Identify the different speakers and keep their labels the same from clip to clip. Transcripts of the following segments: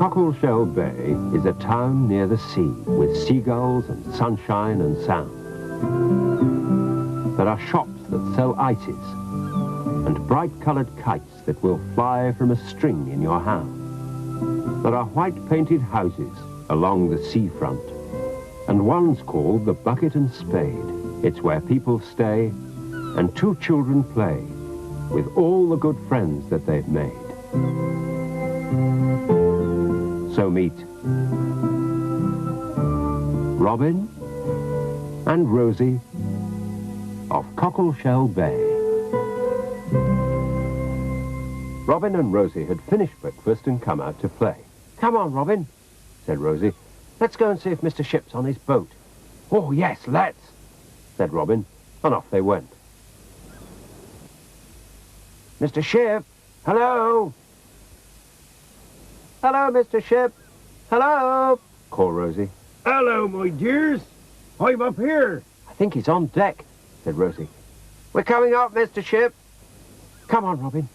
Speaker 1: Cockleshell Bay is a town near the sea with seagulls and sunshine and sound. There are shops that sell ices and bright-coloured kites that will fly from a string in your hand. There are white-painted houses along the seafront, and one's called the Bucket and Spade. It's where people stay and two children play with all the good friends that they've made. So meet Robin and Rosie of Cockleshell Bay. Robin and Rosie had finished breakfast and come out to play. "Come on, Robin," said Rosie. "Let's go and see if Mr. Ship's on his boat." "Oh, yes, let's," said Robin, and off they went. "Mr. Ship, hello!" "Hello, Mr. Ship, hello!" called Rosie.
Speaker 2: "Hello, my dears. I'm up here."
Speaker 1: "I think he's on deck," said Rosie. "We're coming up, Mr. Ship." "Come on, Robin."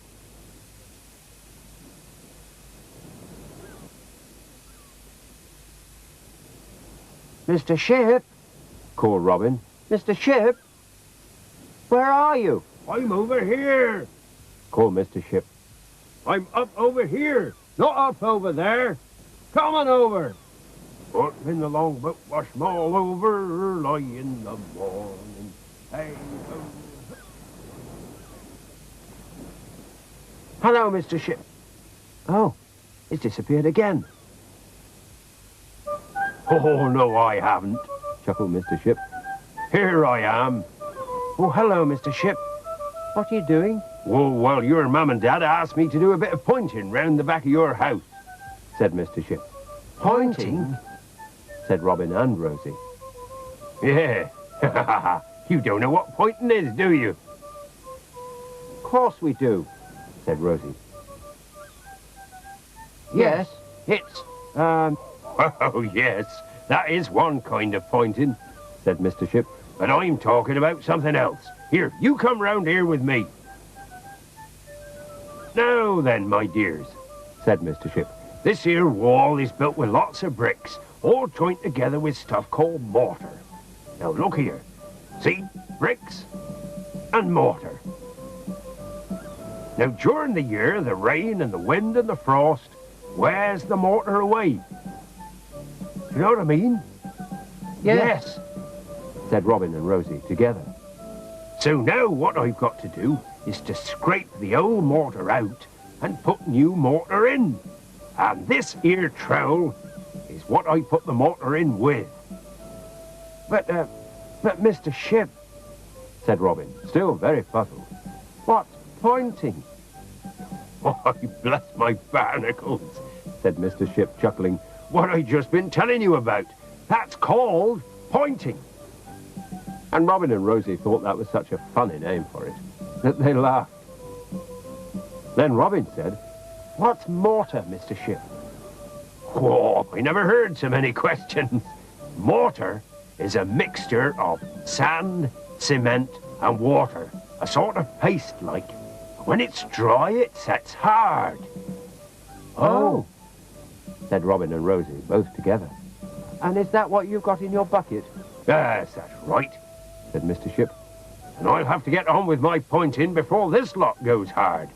Speaker 1: "Mr. Ship," called Robin. "Mr. Ship, where are you?"
Speaker 2: "I'm over here."
Speaker 1: called Mr. Ship.
Speaker 2: "I'm up over here, not up over there. Come on over." Up in the longboat, wash 'em all over, lie in the morning. Hey, ho.
Speaker 1: "Hello, Mr. Ship." "Oh, it's disappeared again."
Speaker 2: "Oh, no, I haven't,"
Speaker 1: chuckled Mr. Ship.
Speaker 2: "Here I am."
Speaker 1: "Oh, hello, Mr. Ship. What are you doing?"
Speaker 2: "Oh, well, your mum and dad asked me to do a bit of pointing round the back of your house,"
Speaker 1: said Mr. Ship. "Pointing?" said Robin and Rosie.
Speaker 2: "Yeah. You don't know what pointing is, do you?"
Speaker 1: "Of course we do," said Rosie. "Yes, it's,
Speaker 2: "Oh, yes, that is one kind of pointing,"
Speaker 1: said Mr. Ship.
Speaker 2: "but I'm talking about something else. Here, you come round here with me." "Now then, my dears,"
Speaker 1: said Mr. Ship.
Speaker 2: "this here wall is built with lots of bricks, all joined together with stuff called mortar. Now look here. See? Bricks and mortar. Now during the year, the rain and the wind and the frost wears the mortar away. You know what I mean?"
Speaker 1: Yes, said Robin and Rosie together.
Speaker 2: "So now what I've got to do is to scrape the old mortar out and put new mortar in. And this here trowel is what I put the mortar in with."
Speaker 1: But Mr. Ship," said Robin, still very puzzled. "What's pointing?"
Speaker 2: "Why, bless my barnacles," said Mr. Ship, chuckling. "What I just been telling you about. That's called pointing."
Speaker 1: And Robin and Rosie thought that was such a funny name for it that they laughed. Then Robin said, "What's mortar, Mr. Ship?"
Speaker 2: "Oh, I never heard so many questions. Mortar is a mixture of sand, cement and water, a sort of paste like. When it's dry, it sets hard."
Speaker 1: "Oh," said Robin and Rosie, both together. "And is that what you've got in your bucket?"
Speaker 2: "Yes, that's right,"
Speaker 1: said Mr. Ship.
Speaker 2: "And I'll have to get on with my pointing before this lot goes hard.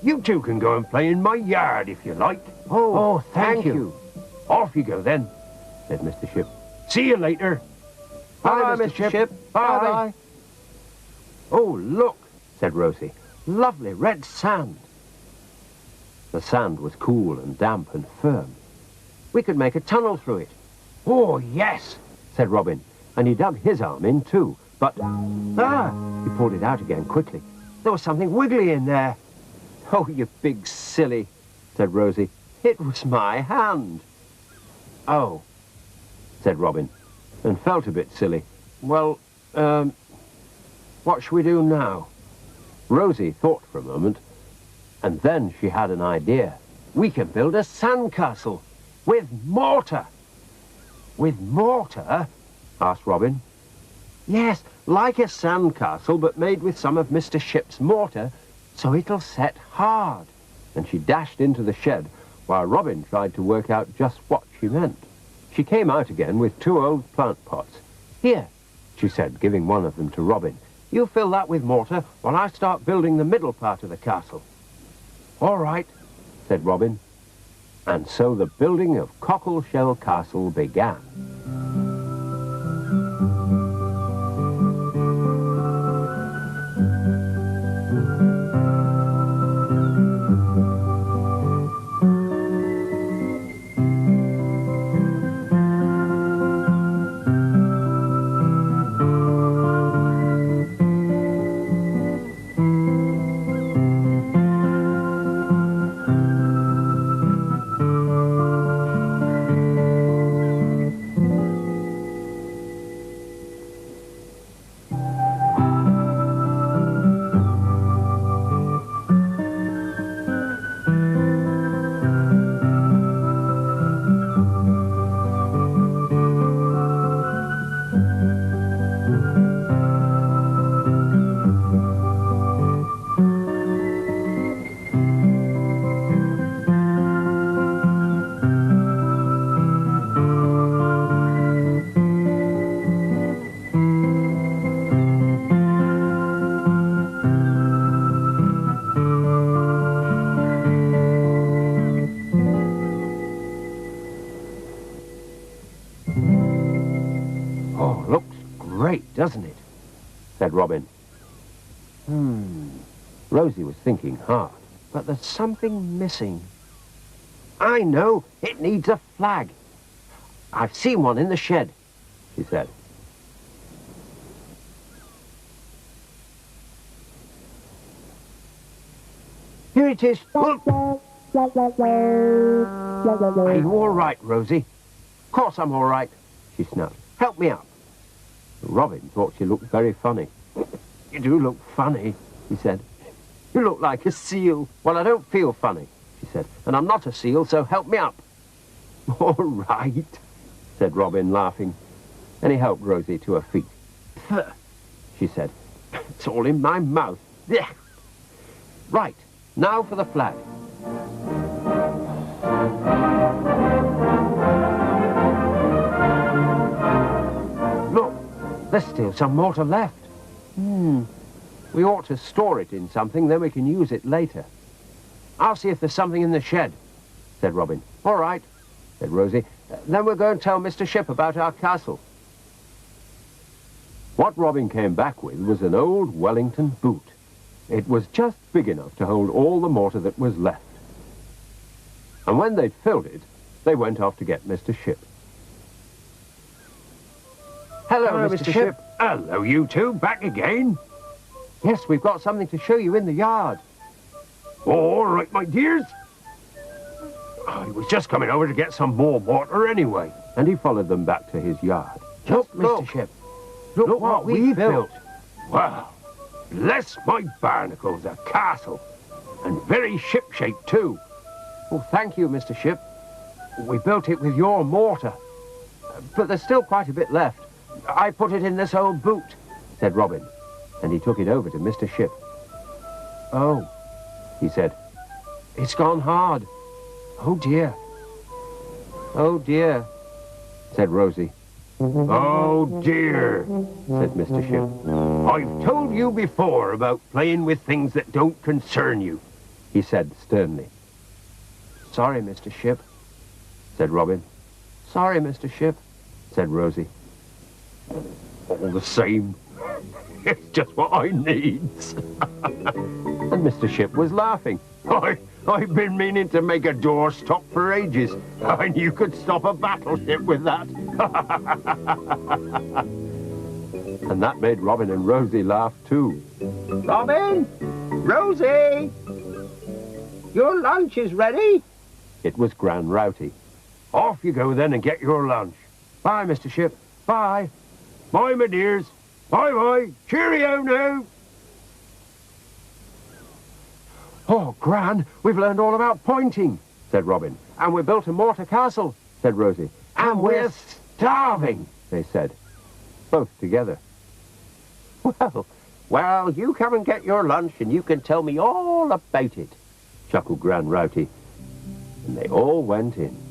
Speaker 2: You two can go and play in my yard if you like."
Speaker 1: Oh, thank you.
Speaker 2: "Off you go then,"
Speaker 1: said Mr. Ship.
Speaker 2: "See you later."
Speaker 1: Bye, Mr. Ship. Bye-bye. "Oh, look," said Rosie. "Lovely red sand." The sand was cool and damp and firm. "We could make a tunnel through it."
Speaker 2: "Oh, yes,"
Speaker 1: said Robin, and he dug his arm in too. But, he pulled it out again quickly. There was something wiggly in there. "Oh, you big silly," said Rosie. "It was my hand." "Oh," said Robin, and felt a bit silly. "Well, what shall we do now?" Rosie thought for a moment, and then she had an idea. "We can build a sandcastle with mortar." "With mortar?" asked Robin. "Yes, like a sandcastle, but made with some of Mr. Ship's mortar, so it'll set hard." And she dashed into the shed, while Robin tried to work out just what she meant. She came out again with 2 old plant pots. "Here," she said, giving one of them to Robin. "You fill that with mortar while I start building the middle part of the castle." "All right," said Robin. And so the building of Cockleshell Castle began. Great, doesn't it? Said Robin. Rosie was thinking hard, but there's something missing. I know, it needs a flag. I've seen one in the shed, she said. Here it is. Look. Are you all right, Rosie? Of course I'm all right, she snapped. Help me up. Robin thought she looked very funny. You do look funny, he said. You look like a seal. Well, I don't feel funny, she said, and I'm not a seal, so help me up. All right, said Robin, laughing, and he helped Rosie to her feet. She said, it's all in my mouth. Right, now for the flag. Look, there's still some mortar left. We ought to store it in something, then we can use it later. I'll see if there's something in the shed, said Robin. All right, said Rosie. Then we'll go and tell Mr. Ship about our castle. What Robin came back with was an old Wellington boot. It was just big enough to hold all the mortar that was left. And when they'd filled it, they went off to get Mr. Ship. Hello, Mr. Ship.
Speaker 2: Hello, you two. Back again?
Speaker 1: Yes, we've got something to show you in the yard.
Speaker 2: All right, my dears. I was just coming over to get some more mortar anyway.
Speaker 1: And he followed them back to his yard.
Speaker 2: Look,
Speaker 1: Mr. Ship. Look what we built.
Speaker 2: Wow. Bless my barnacles, a castle. And very ship-shape, too.
Speaker 1: Well, thank you, Mr. Ship. We built it with your mortar. But there's still quite a bit left. I put it in this old boot, said Robin. And he took it over to Mr. Ship. Oh, he said. It's gone hard. Oh, dear. Oh, dear, said Rosie.
Speaker 2: Oh, dear,
Speaker 1: said Mr. Ship.
Speaker 2: I've told you before about playing with things that don't concern you,
Speaker 1: he said sternly. Sorry, Mr. Ship, said Robin. Sorry, Mr. Ship, said Rosie.
Speaker 2: All the same, it's just what I needs.
Speaker 1: And Mr. Ship was laughing.
Speaker 2: I've been meaning to make a door stop for ages. I knew you could stop a battleship with that.
Speaker 1: And that made Robin and Rosie laugh too.
Speaker 3: Robin! Rosie! Your lunch is ready.
Speaker 1: It was Gran Rowty.
Speaker 2: Off you go then and get your lunch.
Speaker 1: Bye, Mr. Ship. Bye.
Speaker 2: Bye, my dears. Bye-bye. Cheerio now.
Speaker 1: Oh, Gran, we've learned all about pointing, said Robin. And we built a mortar castle, said Rosie. And we're starving, they said, both together.
Speaker 3: Well, you come and get your lunch and you can tell me all about it,
Speaker 1: chuckled Gran Rowty. and they all went in.